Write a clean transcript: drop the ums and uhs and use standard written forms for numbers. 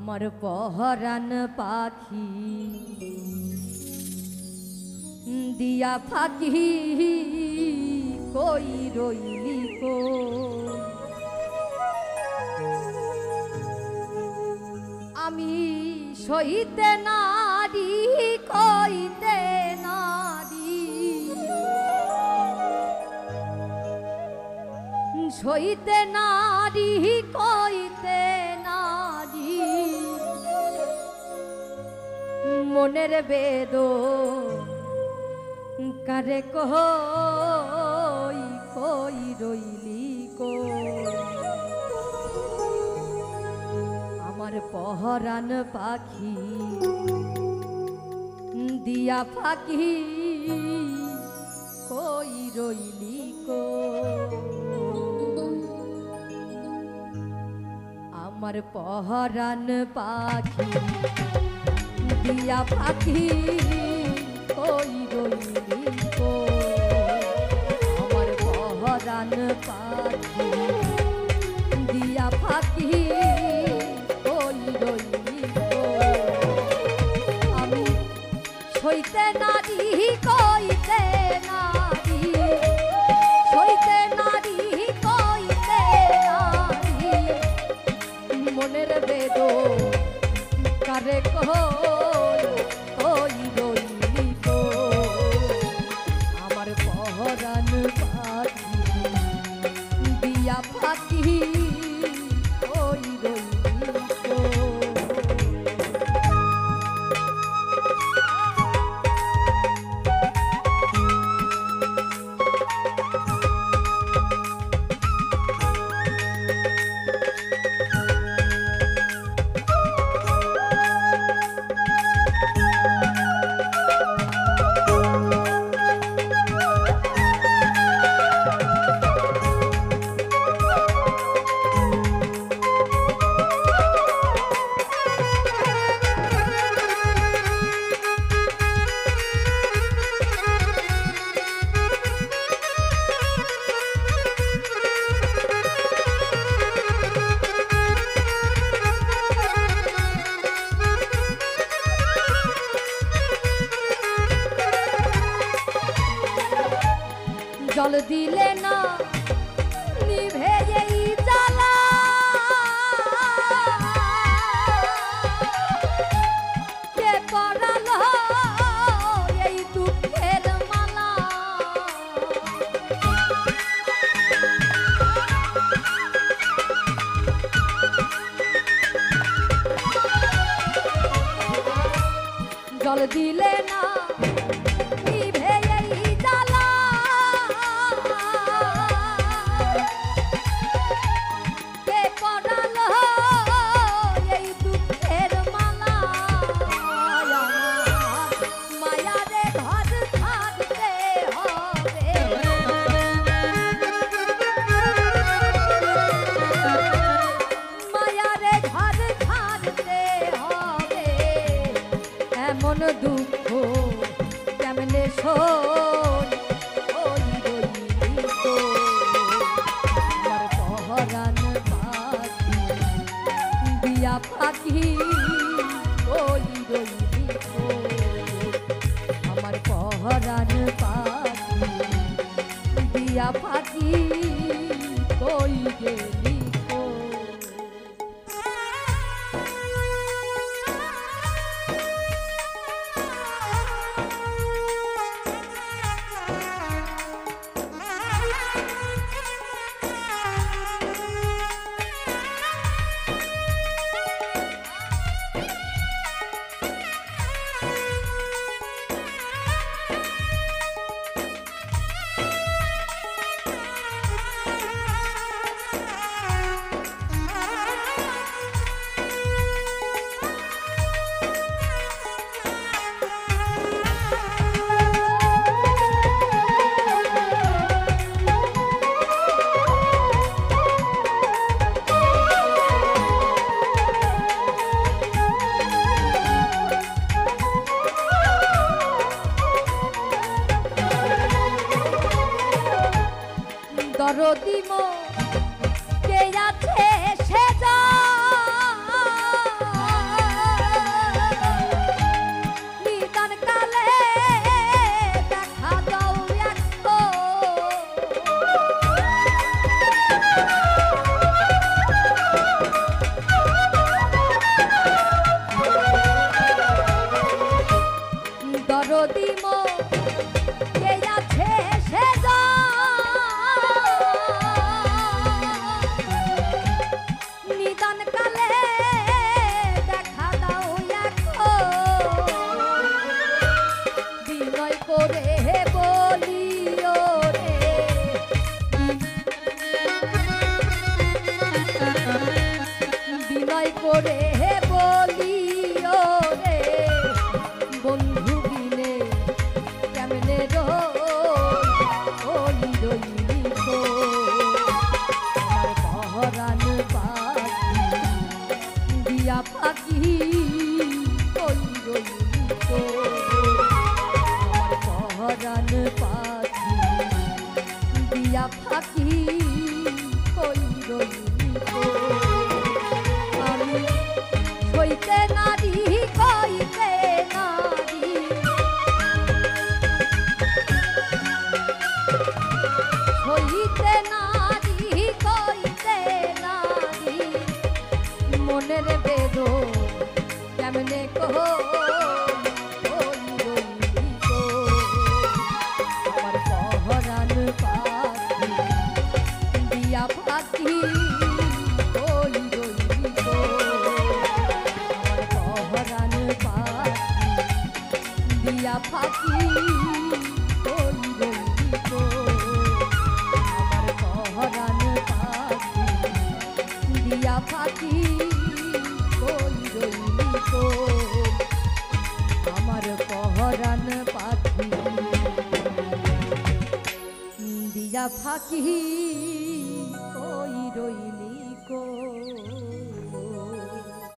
আমার পহরান পাখি দিয়া ফাঁকি কই রইলি কো আমি সইতে নারী কইতে নারী সইতে নারী কইতে নারী মনের বেদ কারে কই কই রইলি কো আমার পহরান পাখি দিয়া ফাঁকি কই রইলি কো আমার পহরান পাখি দিয়া ফাঁকি কই রইলি কো আমার পহরান পাখি দিয়া ফাঁকি কই রইলি কো আমি সইতে নারী কইতে নারী সইতে নারী কইতে নারী মনের বেদ কারে কই কই রইলি কো আমার পহরান পাখি দিয়া ফাঁকি কই রইলি কো জল দিলে না নিভে এই জ্বালা কে করালো এই দুঃখের মালা জল দিলে না দুঃখ কেমনে শোন ওই রইলি কো আমার পহরান পাখি দিয়া ফাঁকি ওই রইলি কো আমার পহরান পাখি দিয়া ফাঁকি কই গেলি কো দরদি মো কে আছে সে যা তোরে বলি রে বন্ধু বিনে কেমনে রইলি রইলি তো আমার পহরান পাখি দিয়া পাখি কই রইলি তো আমার পহরান পাখি দিয়া পাখি কই রইলি তো আমি সইতে নারী কইতে নারী সইতে নারী কইতে নারী মনের বেদো কেমনে কহ আমার পহরান পাখি দিয়া পাখি কই রইলি গো আমার পহরান পাখি দিয়া পাখি কই রইলি গো আমার পহরান পাখি দিয়া পাখি কই রইলি গো আমার পহরান পাখি দিয়া পাখি কই রইলি গো।